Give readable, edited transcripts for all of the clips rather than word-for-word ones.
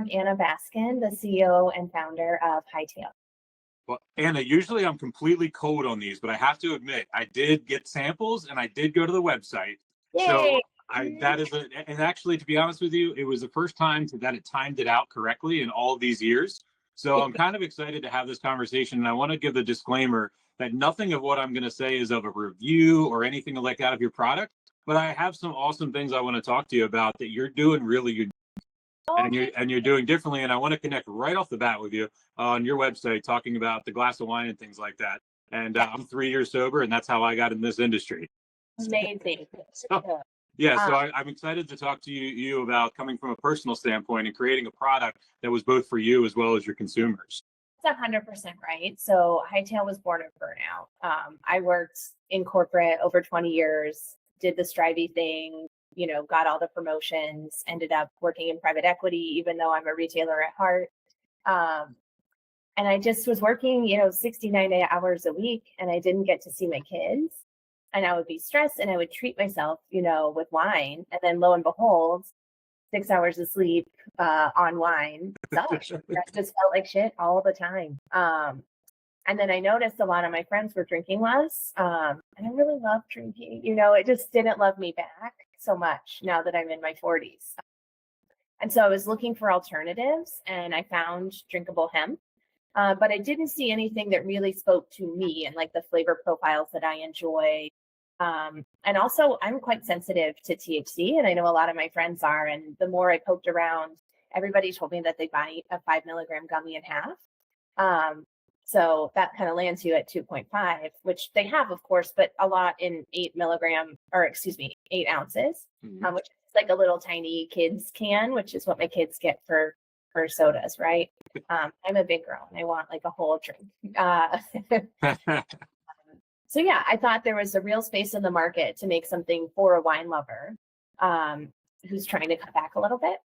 I'm Anna Baskin, the CEO and founder of Hightail. Well, Anna, usually I'm completely cold on these, but I have to admit, I did get samples and I did go to the website. Yay! So and actually, to be honest with you, it was the first time that it timed it out correctly in all of these years. So I'm kind of excited to have this conversation. And I want to give the disclaimer that nothing of what I'm going to say is of a review or anything like that of your product. But I have some awesome things I want to talk to you about that you're doing really good and you're doing differently. And I want to connect right off the bat with you on your website, talking about the glass of wine and things like that. And I'm 3 years sober, and that's how I got in this industry. Amazing. So, yeah, so I'm excited to talk to you about coming from a personal standpoint and creating a product that was both for you as well as your consumers. That's 100% right. So Hightail was born of burnout. I worked in corporate over 20 years, did the strivey thing, got all the promotions, ended up working in private equity, even though I'm a retailer at heart. And I just was working, 69 hours a week, and I didn't get to see my kids. And I would be stressed and I would treat myself, with wine. And then lo and behold, 6 hours of sleep on wine. That just felt like shit all the time. And then I noticed a lot of my friends were drinking less. And I really love drinking. It just didn't love me back so much now that I'm in my 40s. And so I was looking for alternatives, and I found drinkable hemp. But I didn't see anything that really spoke to me and like the flavor profiles that I enjoy. And also, I'm quite sensitive to THC, and I know a lot of my friends are. And the more I poked around, everybody told me that they buy a 5 milligram gummy in half. So that kind of lands you at 2.5, which they have, of course, but a lot in 8 ounces, which is like a little tiny kid's can, which is what my kids get for sodas, right? I'm a big girl and I want like a whole drink. So yeah, I thought there was a real space in the market to make something for a wine lover who's trying to cut back a little bit,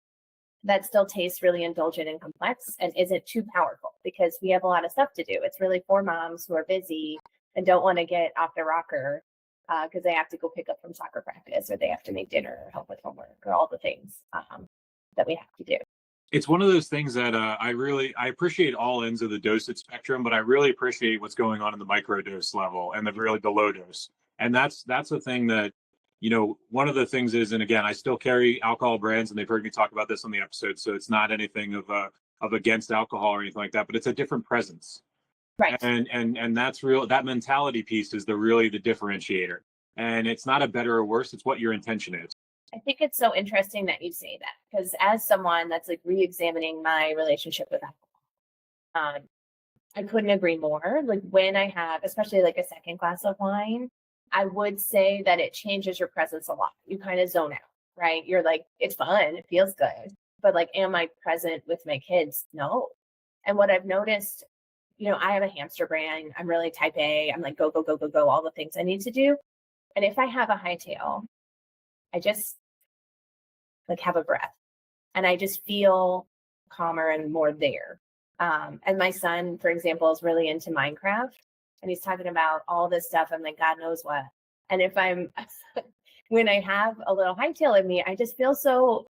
that still tastes really indulgent and complex and isn't too powerful, because we have a lot of stuff to do. It's really for moms who are busy and don't want to get off the rocker because they have to go pick up from soccer practice, or they have to make dinner or help with homework, or all the things that we have to do. It's one of those things that I appreciate all ends of the dosage spectrum, but I really appreciate what's going on in the microdose level and the low dose. And that's the thing that, one of the things is, and again, I still carry alcohol brands, and they've heard me talk about this on the episode, so it's not anything of against alcohol or anything like that, but it's a different presence. Right. And that's real. That mentality piece is really the differentiator. And it's not a better or worse, it's what your intention is. I think it's so interesting that you say that, because as someone that's like re-examining my relationship with alcohol, I couldn't agree more. Like when I have, especially like a second glass of wine, I would say that it changes your presence a lot. You kind of zone out, right? You're like, it's fun, it feels good, but like, am I present with my kids? No. And what I've noticed, I have a hamster brain. I'm really type A. I'm like, go, go, go, go, go, all the things I need to do. And if I have a Hightail, I just like have a breath, and I just feel calmer and more there. And my son, for example, is really into Minecraft, and he's talking about all this stuff. I'm like, God knows what. And if when I have a little Hightail in me, I just feel so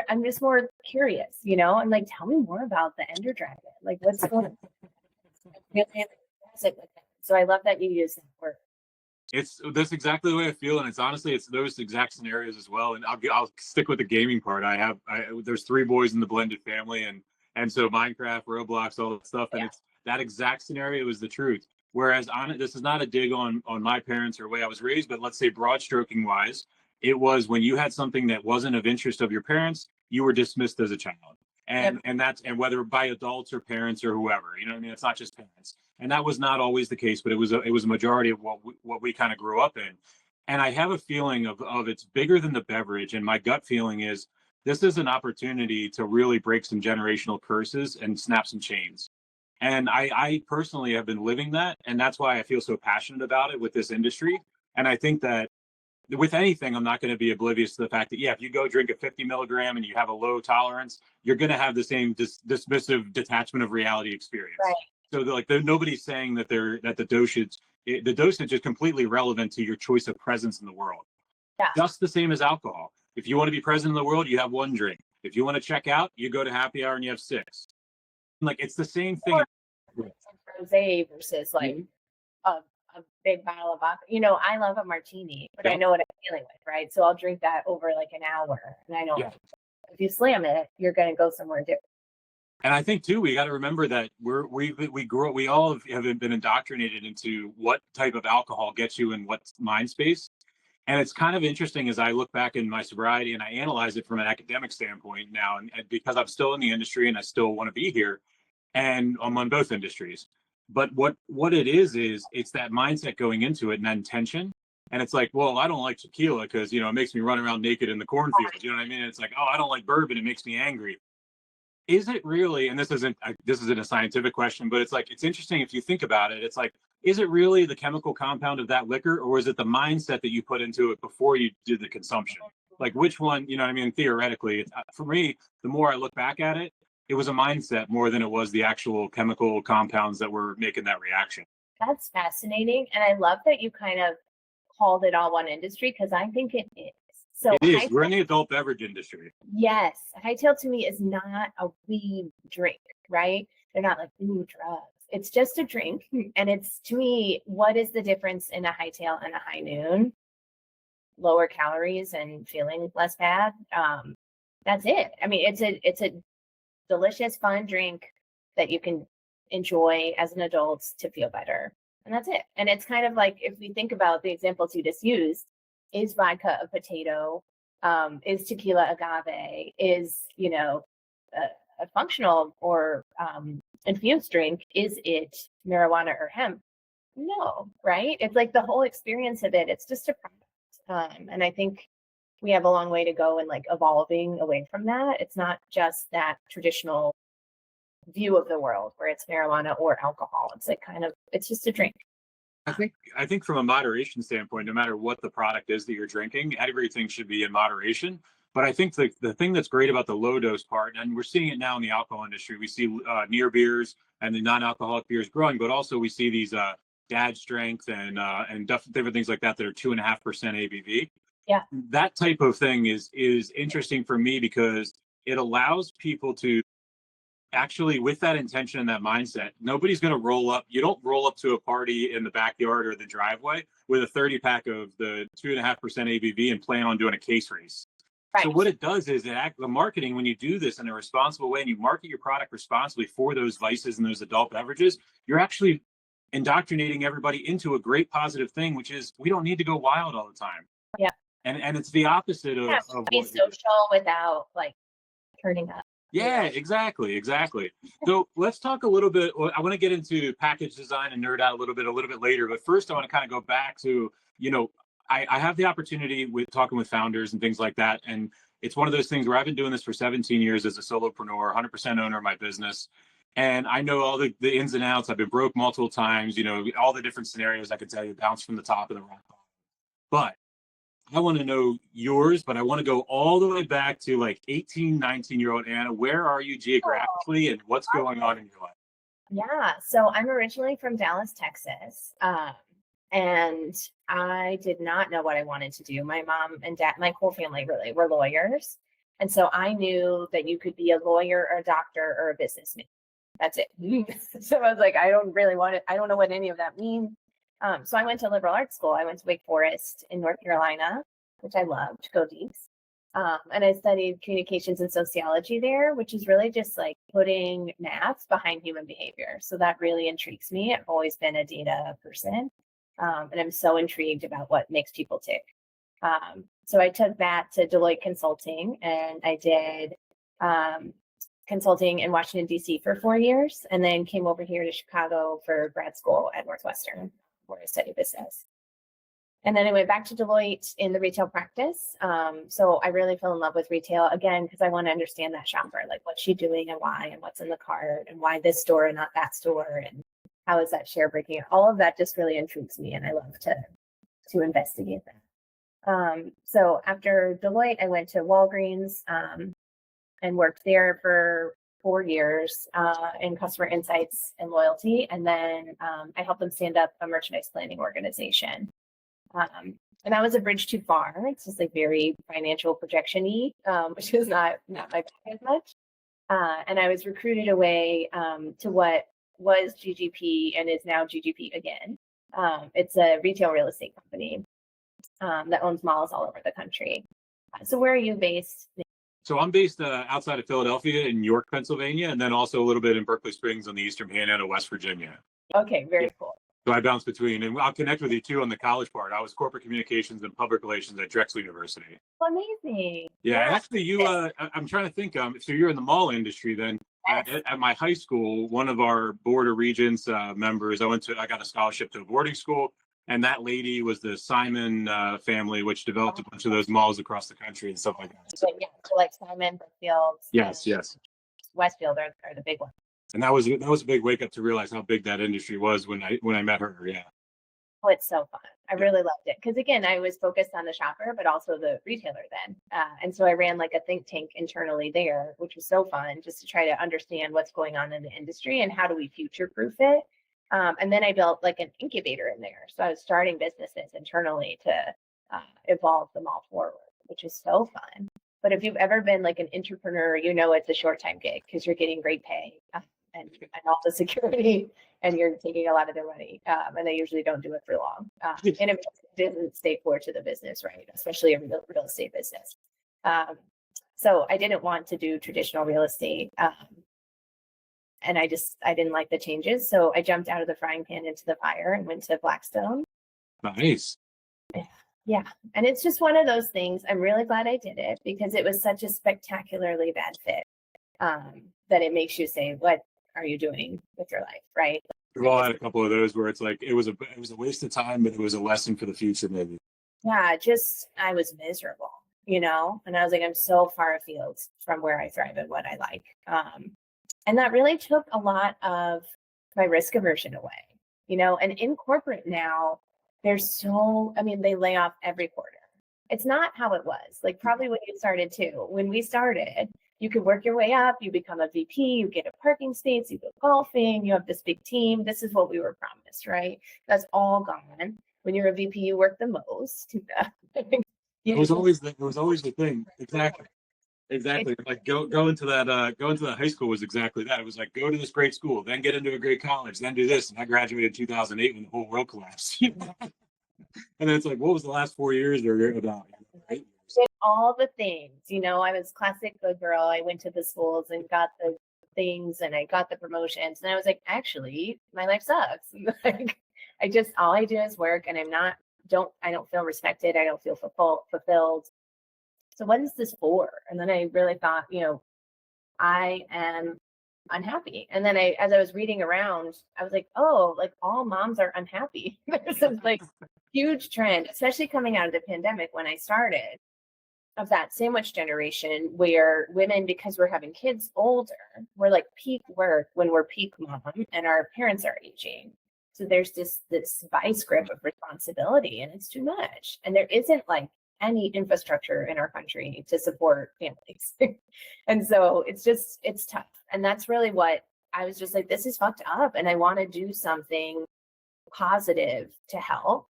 I'm just more curious, I'm like, tell me more about the Ender Dragon. Like, what's going on? So I love that you use that word. That's exactly the way I feel, and it's those exact scenarios as well. And I'll stick with the gaming part. There's 3 boys in the blended family, and so Minecraft, Roblox, all that stuff, and it's that exact scenario is the truth. Whereas this is not a dig on my parents or the way I was raised, but let's say broad stroking wise, it was when you had something that wasn't of interest of your parents, you were dismissed as a child. And whether by adults or parents or whoever, what I mean? It's not just parents. And that was not always the case, but it was a majority of what we kind of grew up in. And I have a feeling of it's bigger than the beverage. And my gut feeling is this is an opportunity to really break some generational curses and snap some chains. And I personally have been living that. And that's why I feel so passionate about it with this industry. And I think that with anything, I'm not going to be oblivious to the fact that, if you go drink a 50 milligram and you have a low tolerance, you're going to have the same dismissive detachment of reality experience. Right. So nobody's saying that the dosage is completely relevant to your choice of presence in the world. Yeah. Just the same as alcohol. If you want to be present in the world, you have one drink. If you want to check out, you go to happy hour and you have 6. Like, it's the same thing. Or rosé versus like a, a big bottle of vodka. You know, I love a martini, but I know what I'm dealing with, right? So I'll drink that over like an hour, and I don't. Yeah. If you slam it, you're going to go somewhere different. And I think too, we got to remember that we all have been indoctrinated into what type of alcohol gets you in what mind space. And it's kind of interesting as I look back in my sobriety and I analyze it from an academic standpoint now, and because I'm still in the industry and I still want to be here, and I'm on both industries. But what it is it's that mindset going into it and that intention. And it's like, well, I don't like tequila because, you know, it makes me run around naked in the cornfields. You know what I mean? It's like, oh, I don't like bourbon. It makes me angry. Is it really, and this isn't a scientific question, but it's like, it's interesting if you think about it. It's like, is it really the chemical compound of that liquor, or is it the mindset that you put into it before you did the consumption? Like, which one, you know what I mean? Theoretically, for me, the more I look back at it, it was a mindset more than it was the actual chemical compounds that were making that reaction. That's fascinating. And I love that you kind of called it all one industry, because I think it is. So it is. We're in the adult beverage industry. Yes. Hightail to me is not a weed drink, right? They're not like, ooh, drugs. It's just a drink. And it's, to me, what is the difference in a Hightail and a High Noon? Lower calories and feeling less bad. That's it. I mean, it's a delicious, fun drink that you can enjoy as an adult to feel better. And that's it. And it's kind of like, if we think about the examples you just used, is vodka a potato? Is tequila agave? Is, you know, a functional or infused drink? Is it marijuana or hemp? No, right? It's like the whole experience of it. It's just a product. And I think we have a long way to go in like evolving away from that. It's not just that traditional view of the world where it's marijuana or alcohol. It's like it's just a drink. I think from a moderation standpoint, no matter what the product is that you're drinking, everything should be in moderation. But I think the thing that's great about the low dose part, and we're seeing it now in the alcohol industry, we see near beers and the non-alcoholic beers growing, but also we see these dad strength and different things like that are 2.5% ABV. Yeah, that type of thing is interesting for me because it allows people to actually, with that intention and that mindset, nobody's going to roll up. You don't roll up to a party in the backyard or the driveway with a 30-pack of the 2.5% ABV and plan on doing a case race. Right. So what it does is the marketing, when you do this in a responsible way and you market your product responsibly for those vices and those adult beverages, you're actually indoctrinating everybody into a great positive thing, which is we don't need to go wild all the time. Yeah. And it's the opposite of be social without like turning up. Yeah, exactly. So let's talk a little bit. I want to get into package design and nerd out a little bit later. But first, I want to kind of go back to, you know, I have the opportunity with talking with founders and things like that. And it's one of those things where I've been doing this for 17 years as a solopreneur, 100% owner of my business. And I know all the ins and outs. I've been broke multiple times, you know, all the different scenarios I could tell you, bounce from the top of the rock. But I want to know yours, but I want to go all the way back to like 18, 19-year-old Anna. Where are you geographically and what's going on in your life? Yeah, so I'm originally from Dallas, Texas. And I did not know what I wanted to do. My mom and dad, my whole family really were lawyers. And so I knew that you could be a lawyer or a doctor or a businessman. That's it. So I was like, I don't really want it. I don't know what any of that means. So I went to liberal arts school. I went to Wake Forest in North Carolina, which I loved, go Deeps. And I studied communications and sociology there, which is really just like putting math behind human behavior. So that really intrigues me. I've always been a data person. And I'm so intrigued about what makes people tick. So I took that to Deloitte Consulting, and I did consulting in Washington, D.C. for 4 years, and then came over here to Chicago for grad school at Northwestern, where I studied business. And then I went back to Deloitte in the retail practice. So I really fell in love with retail, again, because I want to understand that shopper, like what's she doing and why, and what's in the cart, and why this store and not that store, and how is that share breaking? All of that just really intrigues me, and I love to investigate that. So after Deloitte, I went to Walgreens and worked there for 4 years in customer insights and loyalty. And then I helped them stand up a merchandise planning organization. And that was a bridge too far. It's just like very financial projection-y, which is not my bag as much. And I was recruited away to what was GGP and is now GGP again. It's a retail real estate company that owns malls all over the country. So where are you based? So I'm based outside of Philadelphia in York, Pennsylvania, and then also a little bit in Berkeley Springs on the Eastern Panhandle, West Virginia. Okay, very cool. So I bounce between, and I'll connect with you too on the college part. I was corporate communications and public relations at Drexel University. Amazing. Yeah, and actually, I'm trying to think. So you're in the mall industry then. Yes. At my high school, one of our board of regents members, I got a scholarship to a boarding school, and that lady was the Simon family, which developed a bunch of those malls across the country and stuff like that. So, yeah, so like Simon, Brookfield, Yes. Westfield are the big ones. And that was a big wake up to realize how big that industry was when I met her. Yeah. Oh, it's so fun. I really loved it because again, I was focused on the shopper, but also the retailer then. And so I ran like a think tank internally there, which was so fun just to try to understand what's going on in the industry and how do we future proof it. And then I built like an incubator in there. So I was starting businesses internally to evolve them all forward, which is so fun. But if you've ever been like an entrepreneur, you know it's a short time gig because you're getting great pay and all the security, and you're taking a lot of their money. And they usually don't do it for long. And it doesn't stay core to the business, right? Especially a real estate business. So I didn't want to do traditional real estate. And I didn't like the changes. So I jumped out of the frying pan into the fire and went to Blackstone. Nice. Yeah. And it's just one of those things. I'm really glad I did it because it was such a spectacularly bad fit that it makes you say, what are you doing with your life? Right. We've all had a couple of those where it's like, it was a waste of time, but it was a lesson for the future, maybe. Yeah. I was miserable, and I was like, I'm so far afield from where I thrive and what I like. And that really took a lot of my risk aversion away, and in corporate now, they lay off every quarter. It's not how it was, like probably when you started too. When we started, you could work your way up, you become a VP, you get a parking space, you go golfing, you have this big team. This is what we were promised, right? That's all gone. When you're a VP, you work the most. It was always the thing. Exactly. Like go into that high school was exactly that. It was like, go to this great school, then get into a great college, then do this. And I graduated in 2008 when the whole world collapsed. And then it's like, what was the last 4 years about? Right? Did all the things, I was classic good girl. I went to the schools and got the things and I got the promotions. And I was like, actually, my life sucks. Like, all I do is work and I don't feel respected. I don't feel fulfilled. So what is this for? And then I really thought, I am unhappy. And then as I was reading around, I was like, oh, like all moms are unhappy. There's this like huge trend, especially coming out of the pandemic when I started, of that sandwich generation where women, because we're having kids older, we're like peak work when we're peak mom and our parents are aging. So there's this vice grip of responsibility and it's too much. And there isn't like any infrastructure in our country to support families. And so it's tough. And that's really what I was just like, this is fucked up. And I want to do something positive to help.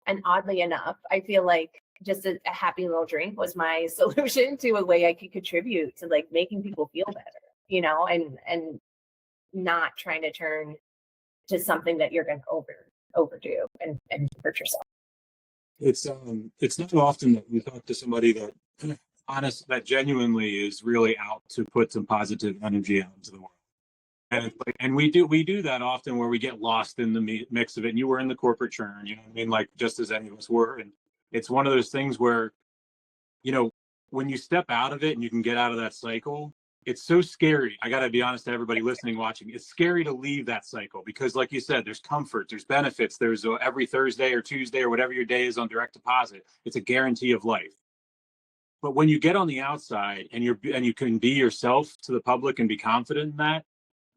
And oddly enough, I feel like just a happy little drink was my solution to a way I could contribute to like making people feel better, and not trying to turn to something that you're going to overdo and hurt yourself. It's not often that we talk to somebody that genuinely is really out to put some positive energy out into the world. And it's like, and we do that often where we get lost in the mix of it. And you were in the corporate churn, you know what I mean? Like just as any of us were. And it's one of those things where, when you step out of it and you can get out of that cycle, it's so scary. I got to be honest to everybody listening, watching. It's scary to leave that cycle because like you said, there's comfort, there's benefits. There's every Thursday or Tuesday or whatever your day is on direct deposit. It's a guarantee of life. But when you get on the outside and you can be yourself to the public and be confident in that,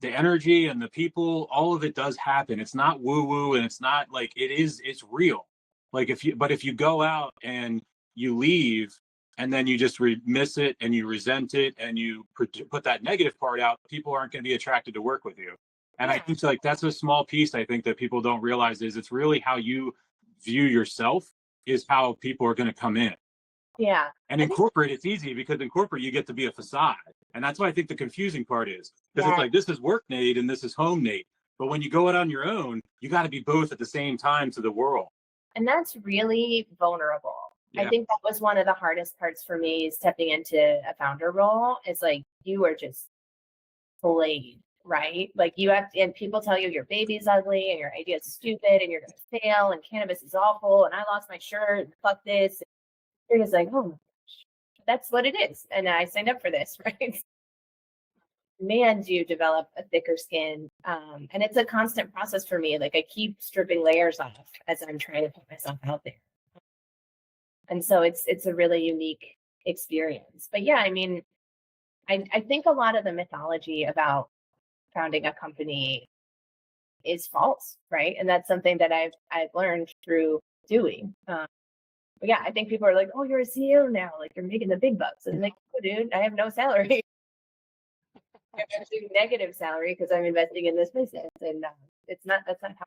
the energy and the people, all of it does happen. It's not woo woo and it's not like it's real. Like if you go out and you leave and then you just miss it and you resent it and you put that negative part out, people aren't going to be attracted to work with you. And I think like that's a small piece I think that people don't realize is it's really how you view yourself is how people are going to come in. Yeah. And I in think, corporate, it's easy because in corporate, you get to be a facade. And that's why I think the confusing part is because it's yeah. like, this is work Nate and this is home Nate. But when you go out on your own, you got to be both at the same time to the world. And that's really vulnerable. I Yeah. think that was one of the hardest parts for me stepping into a founder role is like, you are just played, right? Like you have to, and people tell you your baby's ugly and your idea is stupid and you're going to fail and cannabis is awful and I lost my shirt and fuck this. You're just like, oh my gosh, that's what it is. And I signed up for this, right? Man, do you develop a thicker skin. And it's a constant process for me. Like I keep stripping layers off as I'm trying to put myself out there. And so it's a really unique experience. But yeah, I mean, I think a lot of the mythology about founding a company is false, right? And that's something that I've learned through doing. But yeah, I think people are like, "Oh, you're a CEO now, like you're making the big bucks," and I'm like, "Oh, dude, I have no salary. I'm actually negative salary because I'm investing in this business, and it's not. That's not how."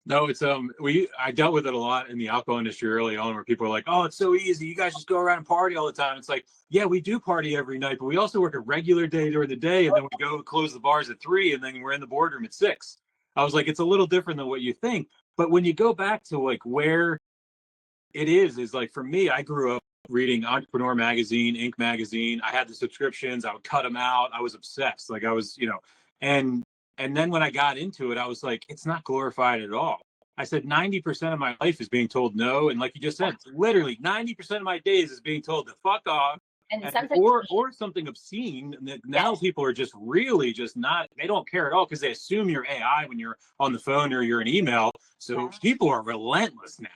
No, it's I dealt with it a lot in the alcohol industry early on where people are like, oh, it's so easy. You guys just go around and party all the time. It's like, yeah, we do party every night, but we also work a regular day during the day and then we go close the bars at 3 and then we're in the boardroom at 6. I was like, it's a little different than what you think. But when you go back to like where it is like for me, I grew up reading Entrepreneur Magazine, Inc. Magazine. I had the subscriptions. I would cut them out. I was obsessed. Like I was, and then when I got into it, I was like, it's not glorified at all. I said 90% of my life is being told no. And like you just said, literally 90% of my days is being told to fuck off. And Or something obscene. And now people are just really just not, they don't care at all because they assume you're AI when you're on the phone or you're an email. So people are relentless now.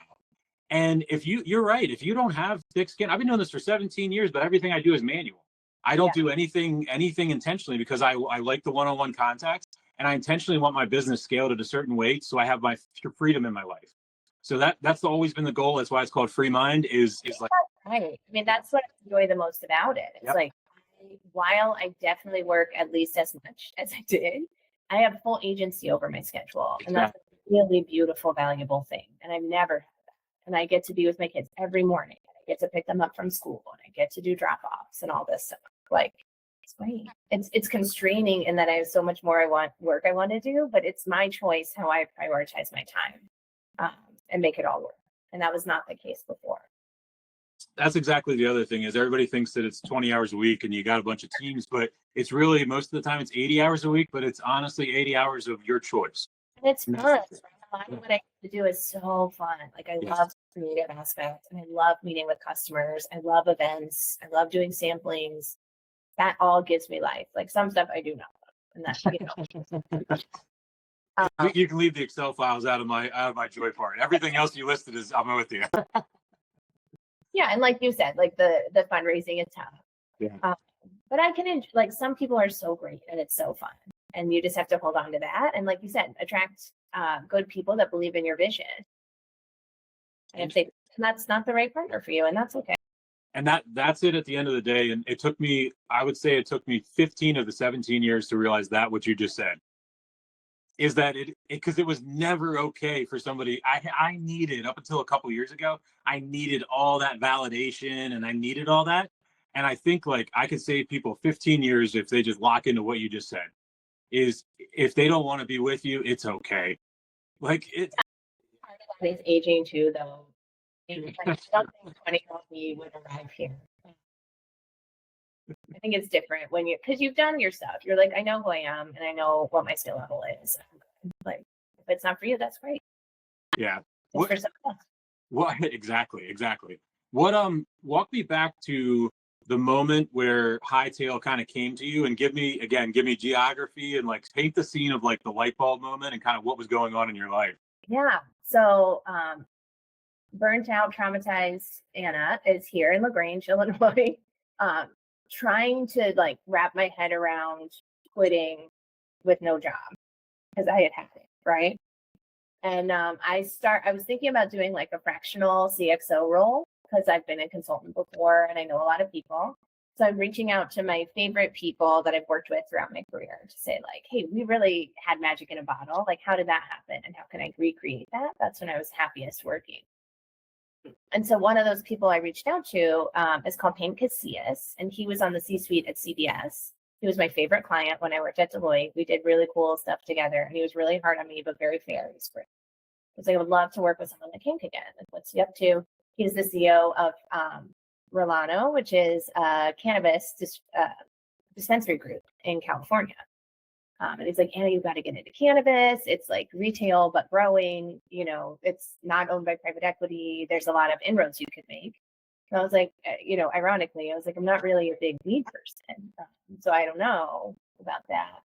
And if you're right, if you don't have thick skin, I've been doing this for 17 years, but everything I do is manual. I don't do anything intentionally because I like the one-on-one contacts and I intentionally want my business scaled at a certain weight so I have my freedom in my life. So that's always been the goal. That's why it's called Free Mind is like right. I mean, that's what I enjoy the most about it. It's like while I definitely work at least as much as I did, I have full agency over my schedule. And that's a really beautiful, valuable thing. And I've never had that. And I get to be with my kids every morning. I get to pick them up from school and I get to do drop-offs and all this stuff. Like it's great. It's constraining in that I have so much more I want to do, but it's my choice how I prioritize my time and make it all work. And that was not the case before. That's exactly the other thing is everybody thinks that it's 20 hours a week and you got a bunch of teams, but it's really most of the time it's 80 hours a week, but it's honestly 80 hours of your choice. And it's fun. Right? A lot of what I get to do is so fun. Like I love the creative aspect and I love meeting with customers. I love events. I love doing samplings. That all gives me life. Like some stuff I do not love. And that, you can leave the Excel files out of my joy part. Everything else you listed is I'm with you. Yeah, and like you said, like the fundraising is tough. Yeah. But I can like some people are so great and it's so fun, and you just have to hold on to that. And like you said, attract good people that believe in your vision. And if that's not the right partner for you, and that's okay. And that's it at the end of the day. And it took me, I would say, it took me 15 of the 17 years to realize that what you just said. Is that because it was never okay for somebody I needed up until a couple years ago, I needed all that validation and I needed all that. And I think like I could save people 15 years if they just lock into what you just said is if they don't want to be with you, it's okay. Like it. Part of that is aging too, though. I don't think 20-year-old me would arrive here. I think it's different when because you've done your stuff. You're like, I know who I am and I know what my skill level is. Like, if it's not for you, that's great. Yeah. What exactly. What walk me back to the moment where Hightail kind of came to you and give me geography and like paint the scene of like the light bulb moment and kind of what was going on in your life. Yeah. So burnt out, traumatized Anna is here in LaGrange, Illinois. Trying to like wrap my head around quitting with no job because I had it, right? And I was thinking about doing like a fractional CXO role because I've been a consultant before and I know a lot of people. So I'm reaching out to my favorite people that I've worked with throughout my career to say like, hey, we really had magic in a bottle. Like, how did that happen? And how can I recreate that? That's when I was happiest working. And so one of those people I reached out to is called Hank Casillas, and he was on the C-suite at CBS. He was my favorite client when I worked at Deloitte. We did really cool stuff together, and he was really hard on me, but very fair. He was great. Because I would love to work with someone like Hank again. Like, what's he up to? He's the CEO of Rolano, which is a cannabis dispensary group in California. And he's like, Anna, you got to get into cannabis. It's like retail, but growing. It's not owned by private equity. There's a lot of inroads you could make. And I was like, ironically, I was like, I'm not really a big weed person. So I don't know about that.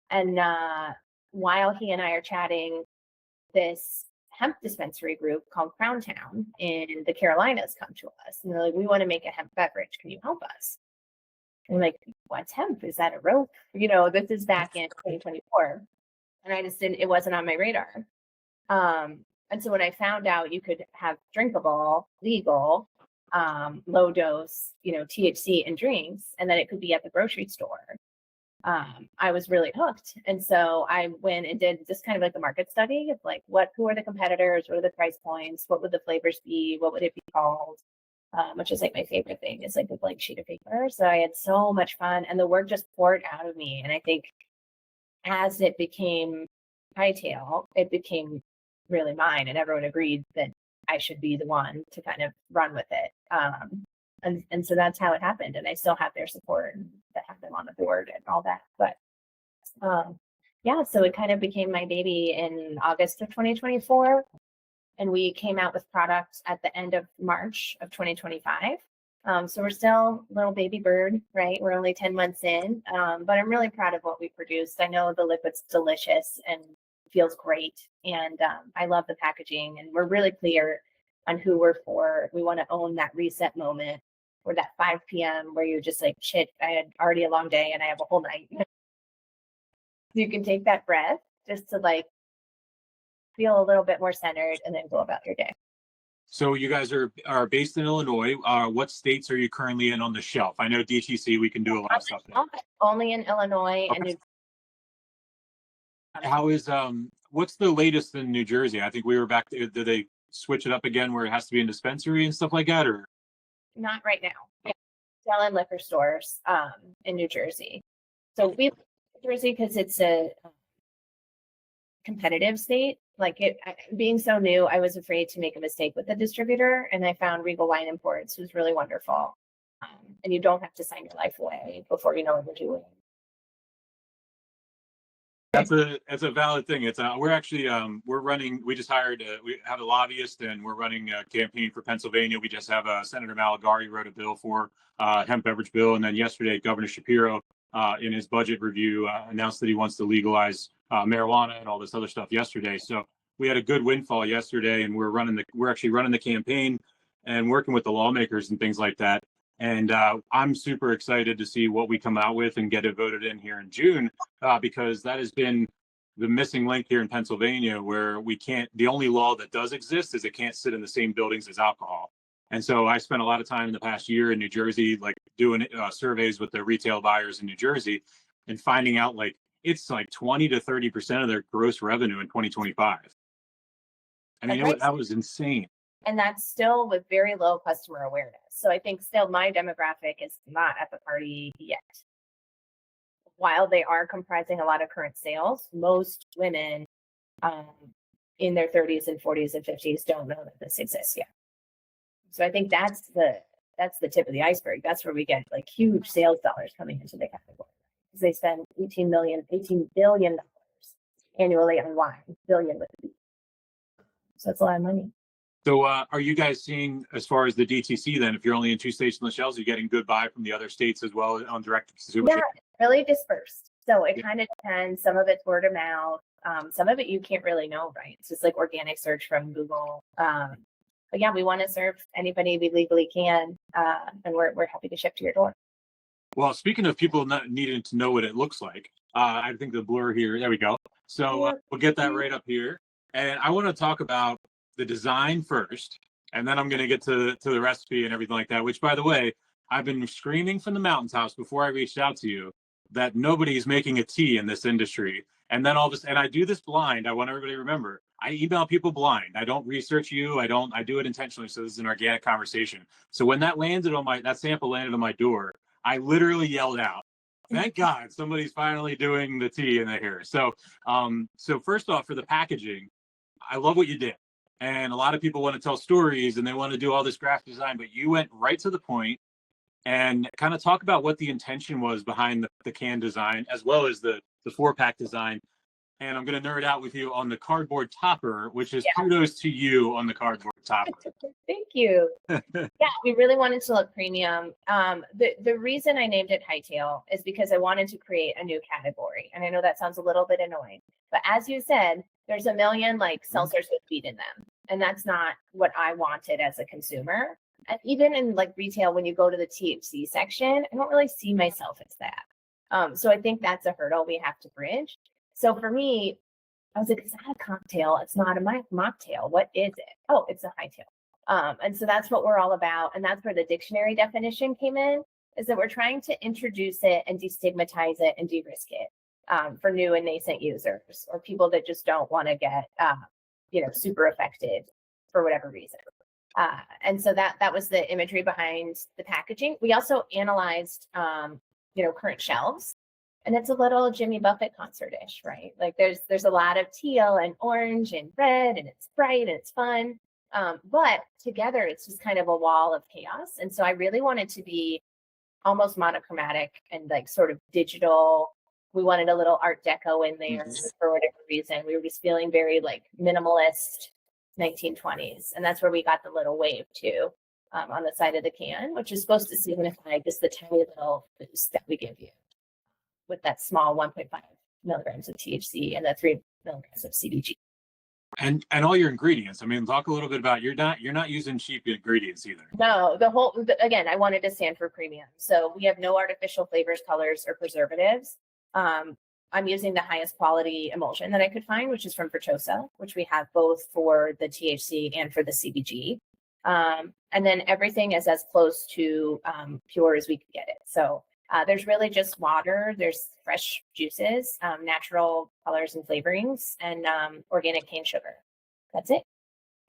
And while he and I are chatting, this hemp dispensary group called Crown Town in the Carolinas come to us. And they're like, we want to make a hemp beverage. Can you help us? And I'm like, what's hemp? Is that a rope? This is back in 2024. And I just didn't, it wasn't on my radar. And so when I found out you could have drinkable, legal, low dose, THC in drinks, and then it could be at the grocery store, I was really hooked. And so I went and did just kind of like a market study of like, who are the competitors? What are the price points? What would the flavors be? What would it be called? Which is like my favorite thing. It's like a blank sheet of paper. So I had so much fun, and the work just poured out of me. And I think as it became Hightail, it became really mine, and everyone agreed that I should be the one to kind of run with it. And so that's how it happened. And I still have their support and that have them on the board and all that. But so it kind of became my baby in August of 2024. And we came out with products at the end of March of 2025. So we're still a little baby bird, right? We're only 10 months in, but I'm really proud of what we produced. I know the liquid's delicious and feels great. And I love the packaging, and we're really clear on who we're for. We want to own that reset moment, or that 5 p.m. where you're just like, shit, I had already a long day and I have a whole night. You can take that breath just to like feel a little bit more centered and then go about your day. So you guys are based in Illinois. What states are you currently in on the shelf? I know DTC, we can do a lot of stuff there. Only in Illinois. Okay. And how is what's the latest in New Jersey? I think we were back. Did they switch it up again where it has to be in dispensary and stuff like that, or not right now? Yeah. Still in liquor stores in New Jersey. So we New Jersey because it's a competitive state. Like being so new, I was afraid to make a mistake with the distributor, and I found Regal Wine Imports, who's really wonderful. And you don't have to sign your life away before you know what you're doing. That's a valid thing. It's we're actually we're running. We just hired. We have a lobbyist, and we're running a campaign for Pennsylvania. We just have Senator Malagari wrote a bill for hemp beverage bill, and then yesterday Governor Shapiro in his budget review announced that he wants to legalize marijuana and all this other stuff yesterday. So we had a good windfall yesterday, and we're actually running the campaign and working with the lawmakers and things like that. And I'm super excited to see what we come out with and get it voted in here in June, because that has been the missing link here in Pennsylvania, where the only law that does exist is it can't sit in the same buildings as alcohol. And so I spent a lot of time in the past year in New Jersey, like doing surveys with the retail buyers in New Jersey and finding out like it's like 20 to 30% of their gross revenue in 2025. I mean, that was insane. And that's still with very low customer awareness. So I think still my demographic is not at the party yet. While they are comprising a lot of current sales, most women in their 30s and 40s and 50s don't know that this exists yet. So I think that's the tip of the iceberg. That's where we get like huge sales dollars coming into the category, because they spend $18 billion annually on wine, billion with a B. So it's a lot of money. So are you guys seeing, as far as the DTC then, if you're only in 2 states on the shelves, you're getting good buy from the other states as well on direct to consumer? Yeah, really dispersed. So it kind of depends. Some of it's word of mouth. Some of it you can't really know, right? It's just like organic search from Google. But yeah, we want to serve anybody we legally can, and we're happy to ship to your door. Well, speaking of people not needing to know what it looks like, I think the blur here, there we go. So we'll get that right up here. And I want to talk about the design first, and then I'm going to get to the recipe and everything like that, which, by the way, I've been screaming from the mountaintops before I reached out to you that nobody's making a tea in this industry. And then all of a sudden, and I do this blind. I want everybody to remember, I email people blind. I don't research you. I do it intentionally. So this is an organic conversation. So when that sample landed on my door, I literally yelled out, thank God somebody's finally doing the tea in the hair. So, so first off, for the packaging, I love what you did. And a lot of people want to tell stories and they want to do all this graphic design, but you went right to the point and kind of talk about what the intention was behind the can design, as well as the 4-pack design. And I'm going to nerd out with you on the cardboard topper, which is kudos to you on the cardboard topper. Thank you. Yeah, we really wanted to look premium. The reason I named it Hightail is because I wanted to create a new category. And I know that sounds a little bit annoying, but as you said, there's a million like seltzers with weed in them. And that's not what I wanted as a consumer. And even in like retail, when you go to the THC section, I don't really see myself as that. So I think that's a hurdle we have to bridge. So for me, I was like, it's not a cocktail. It's not a mocktail. What is it? Oh, it's a Hightail. And so that's what we're all about. And that's where the dictionary definition came in, is that we're trying to introduce it and destigmatize it and de-risk it for new and nascent users or people that just don't want to get, super affected for whatever reason. And so that was the imagery behind the packaging. We also analyzed, current shelves. And it's a little Jimmy Buffett concert-ish, right? Like there's a lot of teal and orange and red, and it's bright and it's fun. But together, it's just kind of a wall of chaos. And so I really wanted to be almost monochromatic and like sort of digital. We wanted a little Art Deco in there for whatever reason. We were just feeling very like minimalist 1920s. And that's where we got the little wave too, on the side of the can, which is supposed to signify just the tiny little boost that we give you with that small 1.5 milligrams of THC and the 3 milligrams of CBG. And all your ingredients. I mean, talk a little bit about you're not using cheap ingredients either. No, again, I wanted to stand for premium. So we have no artificial flavors, colors, or preservatives. I'm using the highest quality emulsion that I could find, which is from Vertosa, which we have both for the THC and for the CBG. And then everything is as close to pure as we can get it. So there's really just water, there's fresh juices, natural colors and flavorings, and organic cane sugar. That's it.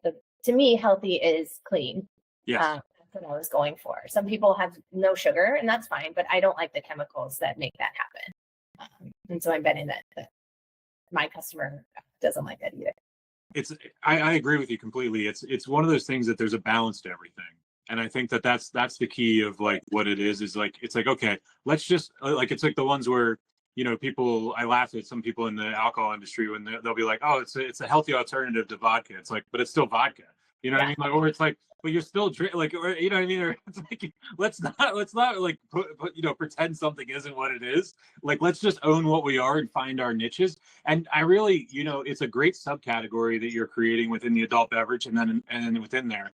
So to me, healthy is clean. Yes. That's what I was going for. Some people have no sugar, and that's fine, but I don't like the chemicals that make that happen. And so I'm betting that my customer doesn't like that either. I agree with you completely. It's one of those things that there's a balance to everything. And I think that's the key of like what it is like, it's like, okay, let's just like, it's like the ones where, I laugh at some people in the alcohol industry when they'll be like, oh, it's a healthy alternative to vodka. It's like, but it's still vodka. You know what I mean? Like, or it's like, but you're still like, or, you know what I mean? Or it's like, let's not like pretend something isn't what it is. Like, let's just own what we are and find our niches. And I really, it's a great subcategory that you're creating within the adult beverage and then within there.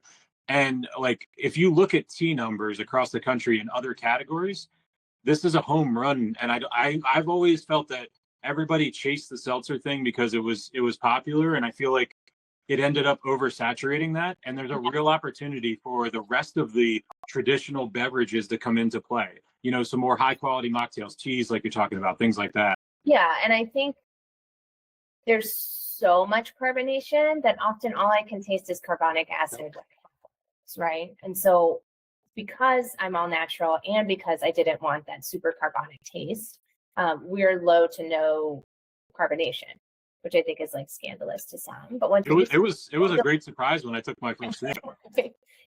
And like, if you look at T numbers across the country in other categories, this is a home run. And I've always felt that everybody chased the seltzer thing because it was popular. And I feel like it ended up oversaturating that. And there's a real opportunity for the rest of the traditional beverages to come into play. Some more high quality mocktails, teas, like you're talking about, things like that. Yeah. And I think there's so much carbonation that often all I can taste is carbonic acid. Right. And so because I'm all natural and because I didn't want that super carbonic taste, we're low to no carbonation, which I think is like scandalous to some. But once it was a great surprise when I took my first sip.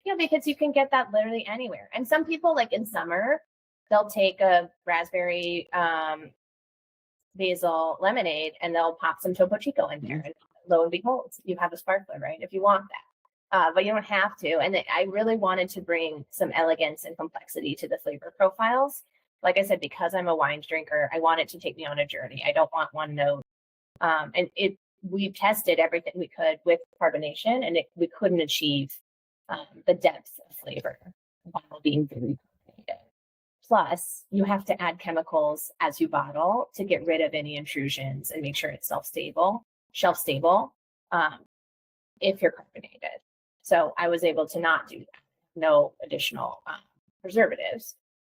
Yeah, because you can get that literally anywhere. And some people, like in summer, they'll take a raspberry basil lemonade and they'll pop some Topo Chico in there. And lo and behold, you have a sparkler, right? If you want that. But you don't have to. And I really wanted to bring some elegance and complexity to the flavor profiles. Like I said, because I'm a wine drinker, I want it to take me on a journey. I don't want one note. We tested everything we could with carbonation, and we couldn't achieve the depth of flavor while being very carbonated. Plus, you have to add chemicals as you bottle to get rid of any intrusions and make sure it's shelf stable, if you're carbonated. So I was able to not do that. No additional preservatives.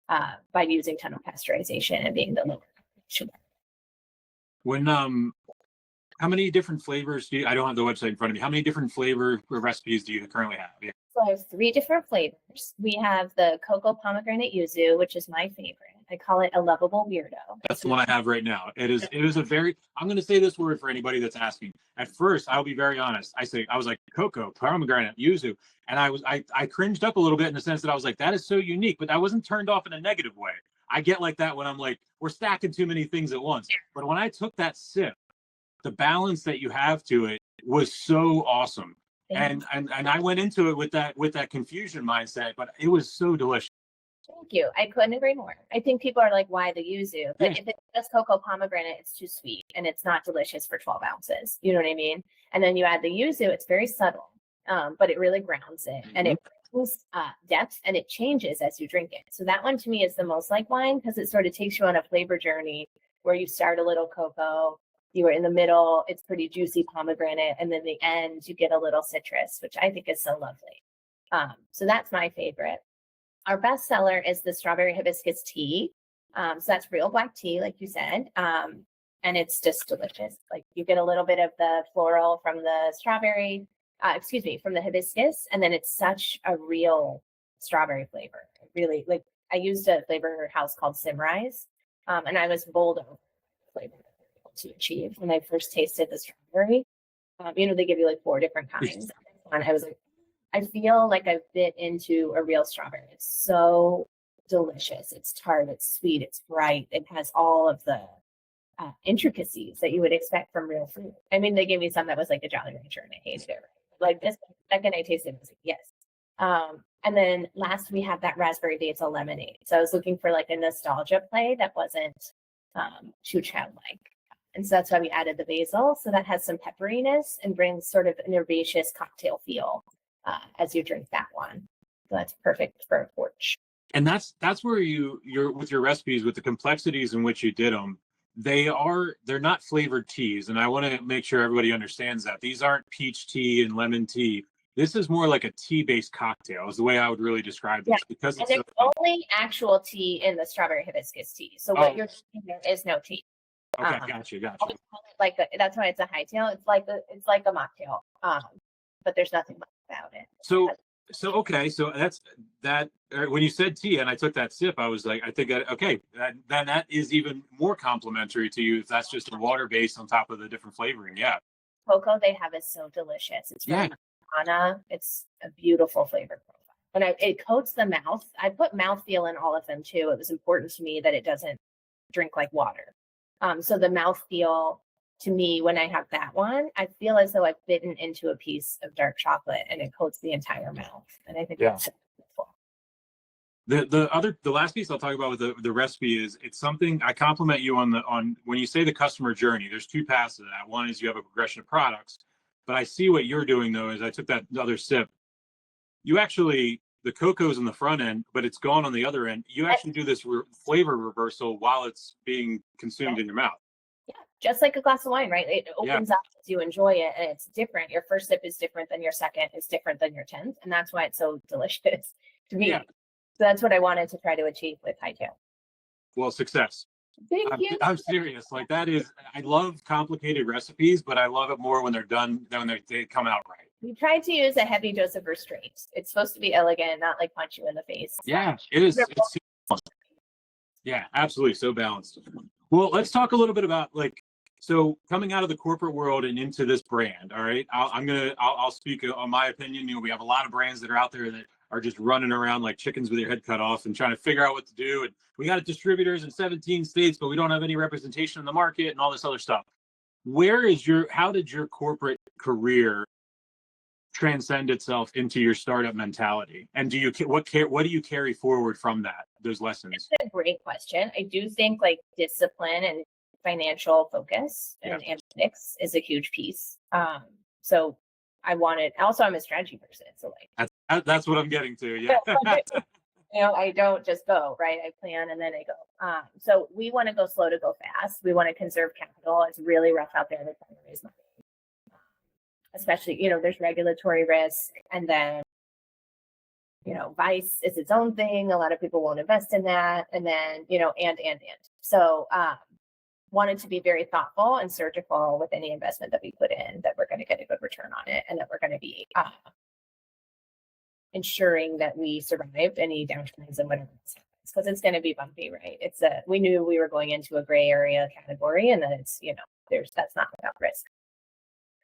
by using tunnel pasteurization and being the lower sugar. When how many different flavors do you, I don't have the website in front of me. How many different flavor recipes do you currently have? Yeah. So I have 3 different flavors. We have the cocoa pomegranate yuzu, which is my favorite. I call it a lovable weirdo. That's the one I have right now. It is a very, I'm going to say this word for anybody that's asking. At first, I'll be very honest. I was like cocoa, pomegranate, yuzu. And I cringed up a little bit in the sense that I was like, that is so unique, but I wasn't turned off in a negative way. I get like that when I'm like, we're stacking too many things at once. But when I took that sip, the balance that you have to it was so awesome. And I went into it with that confusion mindset, but it was so delicious. Thank you. I couldn't agree more. I think people are like, why the yuzu? But if it's just cocoa pomegranate, it's too sweet and it's not delicious for 12 ounces. You know what I mean? And then you add the yuzu, it's very subtle, but it really grounds it and it brings depth and it changes as you drink it. So that one to me is the most like wine because it sort of takes you on a flavor journey where you start a little cocoa, you were in the middle, it's pretty juicy pomegranate, and then the end you get a little citrus, which I think is so lovely. So that's my favorite. Our best seller is the strawberry hibiscus tea. So that's real black tea, like you said. And it's just delicious. Like you get a little bit of the floral from the strawberry, from the hibiscus. And then it's such a real strawberry flavor. Really, like I used a flavor house called Simrise. And I was bowled over flavor to achieve when I first tasted the strawberry. They give you like 4 different kinds. And I was like, I feel like I've bit into a real strawberry. It's so delicious. It's tart, it's sweet, it's bright. It has all of the intricacies that you would expect from real fruit. I mean, they gave me some that was like a Jolly Rancher and I hated it. Like this second I tasted it, I was like, yes. And then last we had that raspberry basil lemonade. So I was looking for like a nostalgia play that wasn't too childlike. And so that's why we added the basil. So that has some pepperiness and brings sort of an herbaceous cocktail feel as you drink that one. So that's perfect for a porch. And that's where you're with your recipes, with the complexities in which you did them. They're not flavored teas. And I want to make sure everybody understands that. These aren't peach tea and lemon tea. This is more like a tea-based cocktail is the way I would really describe this. Because and there's only actual tea in the strawberry hibiscus tea. So what you're drinking there is no tea. Okay, gotcha. That's why it's a hightail. It's like a mocktail, but there's nothing about it. So okay, so that's that. When you said tea and I took that sip, I was like, I think okay, that is even more complimentary to you if that's just a water base on top of the different flavoring. Yeah, cocoa they have is so delicious. It's from Anna. It's a beautiful flavor profile, and it coats the mouth. I put mouthfeel in all of them too. It was important to me that it doesn't drink like water. So the mouthfeel to me, when I have that one, I feel as though I've bitten into a piece of dark chocolate and it coats the entire mouth. And I think that's beautiful. The last piece I'll talk about with the recipe is it's something I compliment you on when you say the customer journey, there's 2 paths to that. One is you have a progression of products, but I see what you're doing though, is I took that other sip. You actually, the cocoa's in the front end, but it's gone on the other end. You actually do this flavor reversal while it's being consumed in your mouth. Yeah, just like a glass of wine, right? It opens up as you enjoy it, and it's different. Your first sip is different than your second, is different than your 10th, and that's why it's so delicious to me. Yeah. So that's what I wanted to try to achieve with Hightail. Well, success. Thank you. I'm serious. Like that is, I love complicated recipes, but I love it more when they're done than when they come out right. We tried to use a heavy dose of restraint. It's supposed to be elegant, not like punch you in the face. Yeah, it is. Yeah, absolutely. So balanced. Well, let's talk a little bit about so coming out of the corporate world and into this brand. All right. I'll speak on my opinion. We have a lot of brands that are out there that are just running around like chickens with their head cut off and trying to figure out what to do. And we got distributors in 17 states, but we don't have any representation in the market and all this other stuff. How did your corporate career transcend itself into your startup mentality? And what do you carry forward from those lessons? That's a great question. I do think discipline and financial focus and analytics is a huge piece. So I'm a strategy person. So that's what I'm getting to. Yeah. I don't just go, right? I plan and then I go. So we want to go slow to go fast. We want to conserve capital. It's really rough out there to raise money. Especially, there's regulatory risk, and then Vice is its own thing. A lot of people won't invest in that. And then, and. So wanted to be very thoughtful and surgical with any investment that we put in, that we're going to get a good return on it, and that we're going to be ensuring that we survive any downturns and whatever happens, because it's going to be bumpy, right? We knew we were going into a gray area category, and then it's, that's not without risk.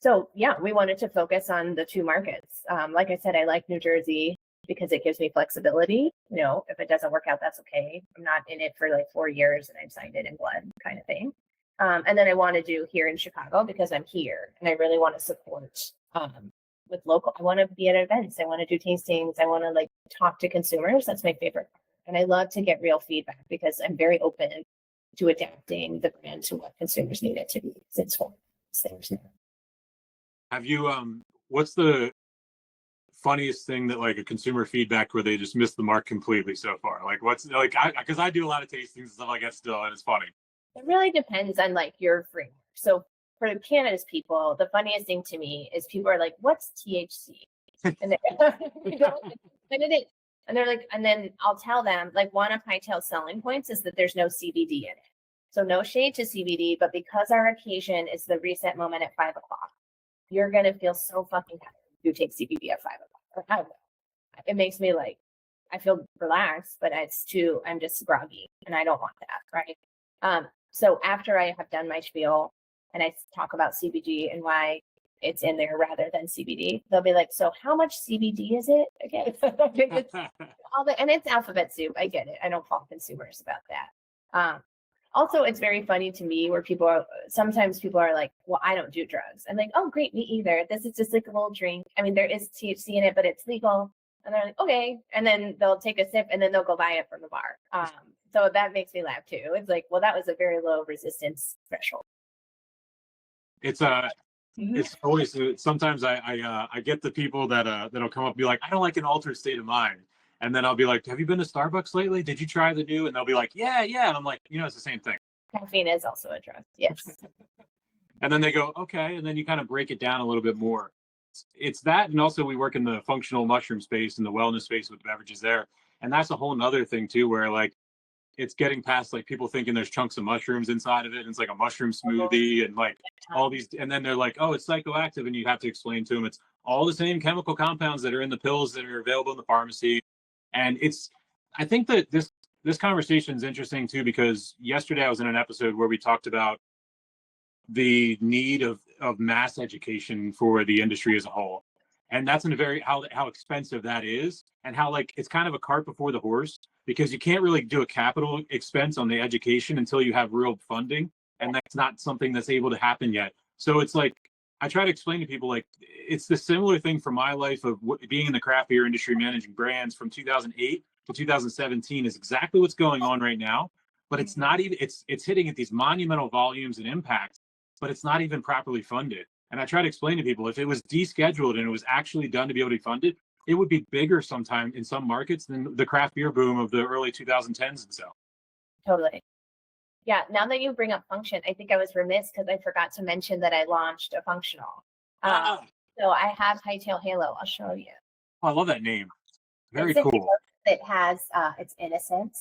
So yeah, we wanted to focus on the two markets. Like I said, I like New Jersey because it gives me flexibility. If it doesn't work out, that's okay. I'm not in it for like 4 years and I've signed it in blood kind of thing. And then I want to do here in Chicago because I'm here and I really want to support with local. I want to be at events. I want to do tastings. I want to talk to consumers. That's my favorite part. And I love to get real feedback because I'm very open to adapting the brand to what consumers need it to be. It's things now. Have you what's the funniest thing that a consumer feedback where they just missed the mark completely so far? What's because I do a lot of tastings and stuff like that still, and it's funny. It really depends on your framework. So for the cannabis people, the funniest thing to me is people are like, "What's THC?" And they're like, and then I'll tell them one of Hightail's selling points is that there's no CBD in it. So no shade to CBD, but because our occasion is the reset moment at 5 o'clock, you're gonna feel so fucking tired. You take CBD at 5 o'clock. It makes me I feel relaxed, but I'm just groggy and I don't want that, right? So after I have done my spiel and I talk about CBD and why it's in there rather than CBD, they'll be like, "So how much CBD is it again?" And it's alphabet soup. I get it. I don't fault consumers about that. Also, it's very funny to me where sometimes people are like, "Well, I don't do drugs." I'm like, "Oh, great, me either. This is just a little drink. I mean, there is THC in it, but it's legal." And they're like, "Okay." And then they'll take a sip and then they'll go buy it from the bar. So that makes me laugh too. It's like, well, that was a very low resistance threshold. It's always sometimes I get the people that'll come up and be like, "I don't like an altered state of mind." And then I'll be like, "Have you been to Starbucks lately? Did you try the new?" And they'll be like, "Yeah." And I'm like, it's the same thing. Caffeine is also a drug. Yes. And then they go, "Okay." And then you kind of break it down a little bit more. It's that. And also we work in the functional mushroom space and the wellness space with beverages there. And that's a whole nother thing too, where it's getting past people thinking there's chunks of mushrooms inside of it. And it's like a mushroom smoothie and all these. And then they're like, "Oh, it's psychoactive." And you have to explain to them it's all the same chemical compounds that are in the pills that are available in the pharmacy. And I think that this conversation is interesting too, because yesterday I was in an episode where we talked about the need of mass education for the industry as a whole. And that's how expensive that is, and how it's kind of a cart before the horse, because you can't really do a capital expense on the education until you have real funding. And that's not something that's able to happen yet. So it's I try to explain to people it's the similar thing for my life of being in the craft beer industry, managing brands from 2008 to 2017 is exactly what's going on right now. But it's not even it's hitting at these monumental volumes and impacts, but it's not even properly funded. And I try to explain to people, if it was descheduled and it was actually done to be able to be funded, it would be bigger sometime in some markets than the craft beer boom of the early 2010s and so. Totally. Yeah, now that you bring up function, I think I was remiss because I forgot to mention that I launched a functional. So I have Hightail Halo. I'll show you. Oh, I love that name. Very cool. It has, it's innocent.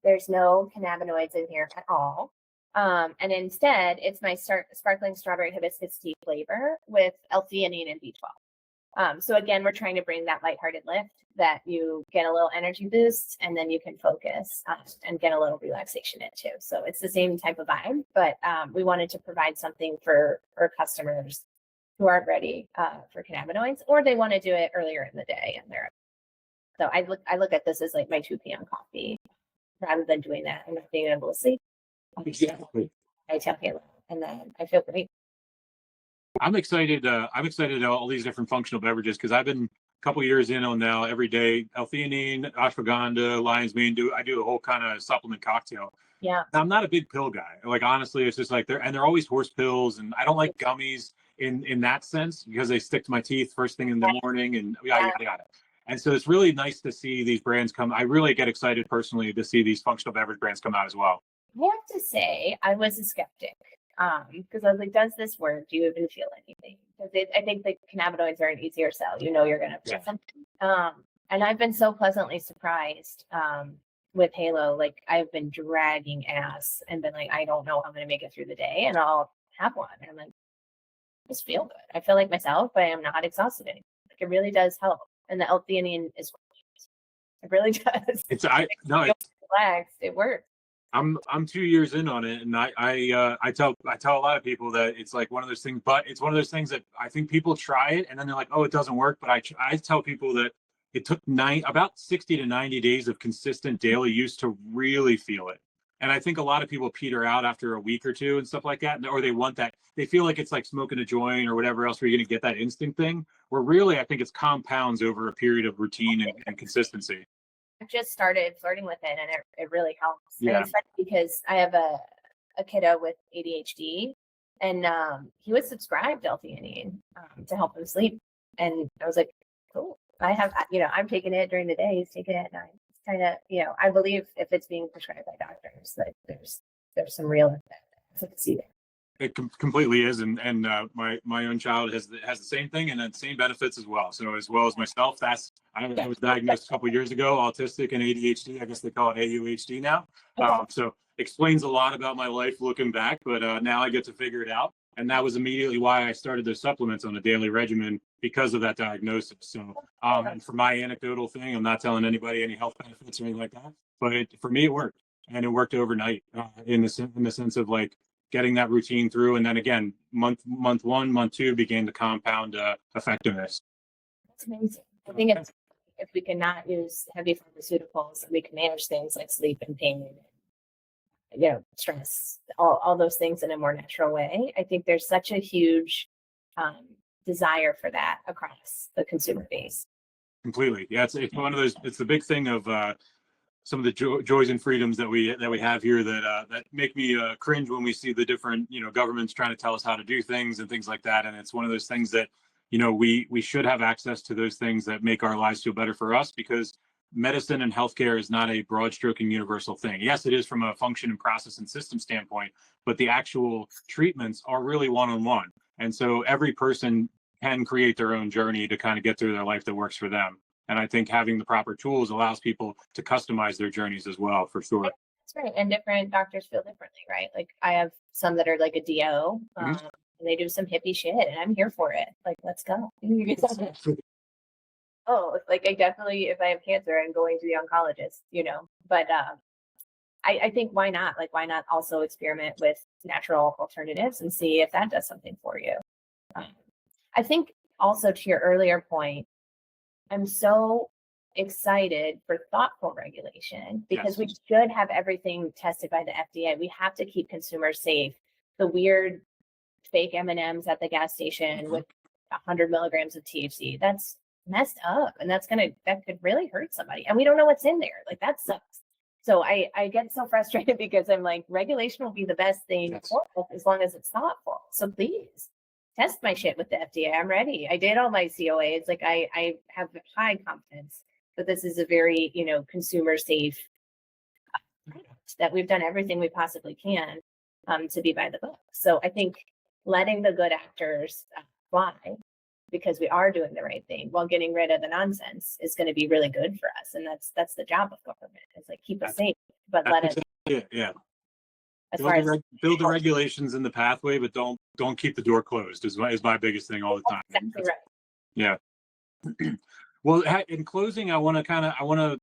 There's no cannabinoids in here at all. And instead, it's my sparkling strawberry hibiscus tea flavor with L-theanine and B12. So again, we're trying to bring that lighthearted lift that you get a little energy boost and then you can focus and get a little relaxation in too. So it's the same type of vibe, but we wanted to provide something for customers who aren't ready for cannabinoids, or they want to do it earlier in the day. And so I look at this as my 2 p.m. coffee rather than doing that and not being able to sleep. Exactly. I tell Halo, and then I feel great. I'm excited at all these different functional beverages, because I've been a couple years in on now every day, L-theanine, ashwagandha, lion's mane. I do a whole kind of supplement cocktail. Yeah. I'm not a big pill guy. Honestly, it's just they're always horse pills, and I don't like gummies in that sense because they stick to my teeth first thing in the morning and yada yada. And so it's really nice to see these brands come. I really get excited personally to see these functional beverage brands come out as well. I have to say, I was a skeptic because I was like, does this work? Do you even feel anything? Because I think the cannabinoids are an easier sell. You're going to feel something. And I've been so pleasantly surprised with Halo. Like I've been dragging ass and been like, I don't know how I'm going to make it through the day, and I'll have one. And I'm like, I just feel good. I feel like myself, but I am not exhausted anymore. Like it really does help. And the L-theanine is great. It really does. It's I no, it's, relaxed. It works. I'm 2 years in on it, and I tell a lot of people that it's like one of those things, but it's one of those things that I think people try it and then they're like, oh, it doesn't work. But I tell people that it took about 60 to 90 days of consistent daily use to really feel it. And I think a lot of people peter out after a week or two and stuff like that, or they want that. They feel like it's like smoking a joint or whatever else where you're going to get that instant thing. Where really, I think it's compounds over a period of routine and consistency. I've just started flirting with it, and it really helps. Yeah. And it's funny because I have a kiddo with ADHD, and he was subscribed to L-theanine to help him sleep. And I was like, cool. I have, I'm taking it during the day. He's taking it at night. It's kind of, I believe if it's being prescribed by doctors, that there's some real efficacy there. It completely is, and my own child has the same thing and the same benefits as well. So as well as myself, I was diagnosed a couple of years ago, autistic and ADHD. I guess they call it AUHD now. So explains a lot about my life looking back. But now I get to figure it out, and that was immediately why I started those supplements on a daily regimen because of that diagnosis. So and for my anecdotal thing, I'm not telling anybody any health benefits or anything like that. But for me, it worked, and it worked overnight in the sense of like getting that routine through, and then again, month 1, month 2 began to compound effectiveness. That's amazing. I think if we cannot use heavy pharmaceuticals, we can manage things like sleep and pain, stress, all those things in a more natural way. I think there's such a huge desire for that across the consumer base. Completely, yeah. It's one of those. It's the big thing of some of the joys and freedoms that we have here that make me cringe when we see the different governments trying to tell us how to do things and things like that. And it's one of those things that we should have access to those things that make our lives feel better for us, because medicine and healthcare is not a broad stroking universal thing. Yes, it is from a function and process and system standpoint, but the actual treatments are really one-on-one. And so every person can create their own journey to kind of get through their life that works for them. And I think having the proper tools allows people to customize their journeys as well, for sure. That's right. And different doctors feel differently, right? Like I have some that are like a DO, and they do some hippie shit, and I'm here for it. Like, let's go. Oh, like I definitely, if I have cancer, I'm going to the oncologist, But I think why not? Like, why not also experiment with natural alternatives and see if that does something for you? I think also to your earlier point, I'm so excited for thoughtful regulation, because we should have everything tested by the FDA. We have to keep consumers safe. The weird fake M&Ms at the gas station with 100 milligrams of THC, that's messed up, and that could really hurt somebody. And we don't know what's in there. Like, that sucks. So I get so frustrated because I'm like, regulation will be the best thing for us as long as it's thoughtful. So please test my shit with the FDA. I'm ready. I did all my COAs. Like I have high confidence that this is a very, consumer safe product, that we've done everything we possibly can to be by the book. So I think letting the good actors fly, because we are doing the right thing while getting rid of the nonsense, is going to be really good for us. And that's the job of government, is like keep us safe, but let us. Yeah. Build the regulations in the pathway, but don't keep the door closed is my biggest thing all the time. Exactly right. Yeah. Well, in closing, I want to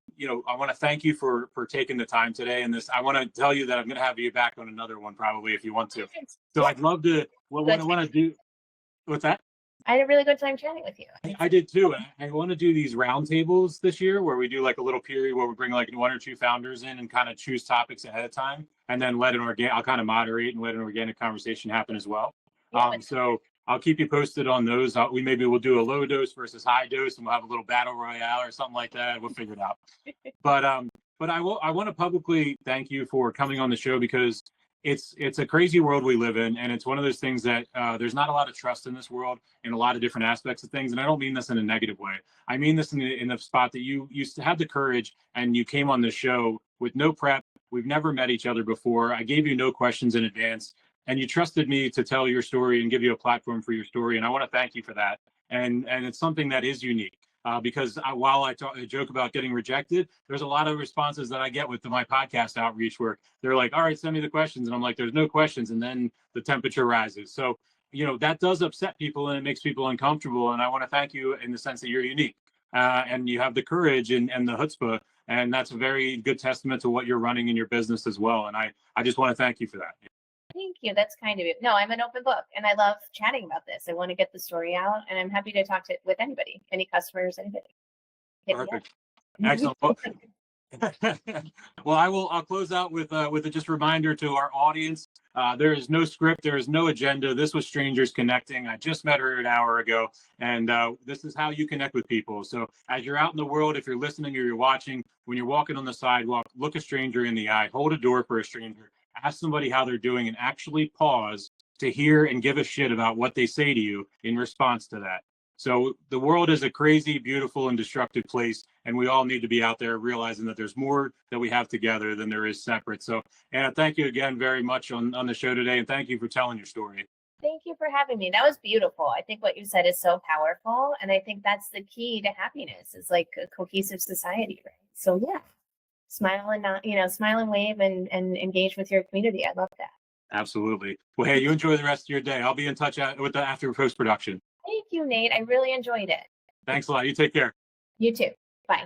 thank you for taking the time today. And I want to tell you that I'm going to have you back on another one probably if you want to. So I'd love to. What I want to do. What's that? I had a really good time chatting with you. I did too. I want to do these roundtables this year where we do like a little period where we bring like 1 or 2 founders in and kind of choose topics ahead of time, and then I'll kind of moderate and let an organic conversation happen as well. So I'll keep you posted on those. We'll do a low dose versus high dose, and we'll have a little battle royale or something like that. We'll figure it out. But I want to publicly thank you for coming on the show, because it's a crazy world we live in, and it's one of those things that there's not a lot of trust in this world in a lot of different aspects of things. And I don't mean this in a negative way. I mean this in the spot that you used to have the courage, and you came on the show with no prep. We've never met each other before. I gave you no questions in advance, and you trusted me to tell your story and give you a platform for your story. And I want to thank you for that. And it's something that is unique. because while I joke about getting rejected, there's a lot of responses that I get with my podcast outreach where they're like, all right, send me the questions. And I'm like, there's no questions. And then the temperature rises. So, that does upset people and it makes people uncomfortable. And I want to thank you in the sense that you're unique and you have the courage and the chutzpah. And that's a very good testament to what you're running in your business as well. And I just want to thank you for that. Thank you. That's kind of you. No, I'm an open book and I love chatting about this. I want to get the story out and I'm happy to talk with anybody, any customers, anybody. Perfect. Excellent. Well, I'll close out with just a reminder to our audience. There is no script. There is no agenda. This was Strangers Connecting. I just met her an hour ago, and this is how you connect with people. So as you're out in the world, if you're listening or you're watching, when you're walking on the sidewalk, look a stranger in the eye, hold a door for a stranger, ask somebody how they're doing, and actually pause to hear and give a shit about what they say to you in response to that. So the world is a crazy, beautiful, and destructive place, and we all need to be out there realizing that there's more that we have together than there is separate. So, Anna, thank you again very much on the show today, and thank you for telling your story. Thank you for having me. That was beautiful. I think what you said is so powerful, and I think that's the key to happiness is like a cohesive society, right? So yeah, smile and smile and wave and engage with your community. I love that. Absolutely. Well, hey, you enjoy the rest of your day. I'll be in touch with the after post production. Thank you, Nate. I really enjoyed it. Thanks a lot. You take care. You too. Bye.